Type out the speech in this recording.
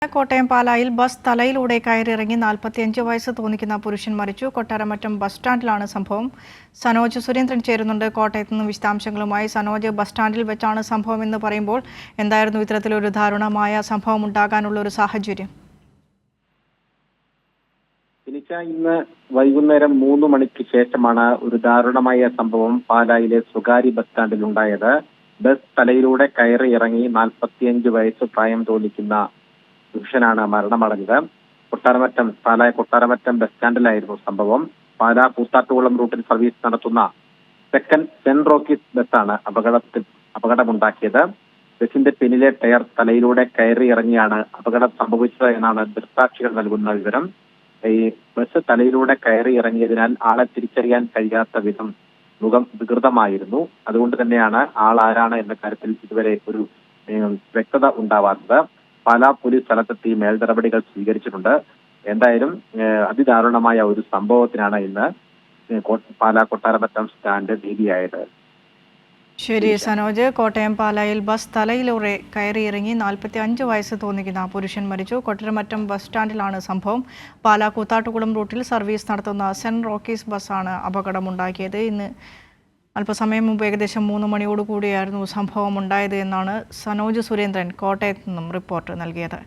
കോട്ടയം പാലായിൽ ബസ് തലയിലൂടെ കയറിയിറങ്ങി 45 വയസ്സ് തോന്നിക്കുന്ന പുരുഷൻ മരിച്ചു. കൊട്ടാരമറ്റം ബസ് സ്റ്റാൻഡിലാണ് സംഭവം. സനോജ് സുരേന്ദ്രൻ ചേരുന്നുണ്ട് കോട്ടയത്ത് നിന്ന് വിശദാംശങ്ങളുമായി. സനോജ്, ബസ് സ്റ്റാൻഡിൽ വെച്ചാണ് സംഭവം എന്ന് പറയുമ്പോൾ എന്തായിരുന്നു ഇത്തരത്തിലൊരു ദാരുണമായ സംഭവം ഉണ്ടാകാനുള്ള ഒരു സാഹചര്യം? ഇന്ന് വൈകുന്നേരം 3 മണിക്ക് ശേഷമാണ് ഒരു ദാരുണമായ സംഭവം പാലായിലെ സ്വകാര്യ ബസ് സ്റ്റാൻഡിൽ ഉണ്ടായത്. ബസ് തലയിലൂടെ കയറി ഇറങ്ങി 45 വയസ്സ് പ്രായം തോന്നിക്കുന്ന പുരുഷനാണ് മരണമടഞ്ഞത്. കൊട്ടാരമറ്റം ബസ് സ്റ്റാൻഡിലായിരുന്നു സംഭവം. പാലാ കൂത്താട്ടുകുളം റൂട്ടിൽ സർവീസ് നടത്തുന്ന സെന്റ് റോക്കീസ് ബസ്സാണ് അപകടമുണ്ടാക്കിയത്. ബസിന്റെ പിന്നിലെ ടയർ തലയിലൂടെ കയറി ഇറങ്ങിയാണ് അപകടം സംഭവിച്ചത് എന്നാണ് ദൃക്സാക്ഷികൾ നൽകുന്ന വിവരം. ഈ ബസ് തലയിലൂടെ കയറി ഇറങ്ങിയതിനാൽ ആളെ തിരിച്ചറിയാൻ കഴിയാത്ത വിധം മുഖം വികൃതമായിരുന്നു. അതുകൊണ്ട് തന്നെയാണ് ആൾ ആരാണ് എന്ന കാര്യത്തിൽ ഇതുവരെ ഒരു വ്യക്തത ഉണ്ടാവാത്തത്. പാലാ പോലീസ് സ്ഥലത്തെത്തി മേൽനടപടികൾ സ്വീകരിച്ചിട്ടുണ്ട്. എന്തായാലും അതിദാരുണമായ ഒരു സംഭവത്തിനാണ് ഇന്ന് പാലാ കൊട്ടാരമറ്റം സ്റ്റാൻഡ് ഭീതിയായത്. ശരി സനോജ്, കോട്ടയം പാലായിൽ ബസ് തലയിലൂടെ കയറിയിറങ്ങി 45 വയസ്സ് തോന്നിക്കുന്ന പുരുഷൻ മരിച്ചു. കൊട്ടാരമറ്റം ബസ് സ്റ്റാൻഡിലാണ് സംഭവം. പാലാ കൂത്താട്ടുകുളം റൂട്ടിൽ സർവീസ് നടത്തുന്ന സെന്റ് റോക്കീസ് ബസ്സാണ് അപകടമുണ്ടാക്കിയത്. ഇന്ന് അല്പസമയം മുമ്പ് ഏകദേശം 3 മണിയോടുകൂടിയായിരുന്നു സംഭവം ഉണ്ടായത് എന്നാണ് സനോജ് സുരേന്ദ്രൻ കോട്ടയത്ത് നിന്നും റിപ്പോർട്ട് നൽകിയത്.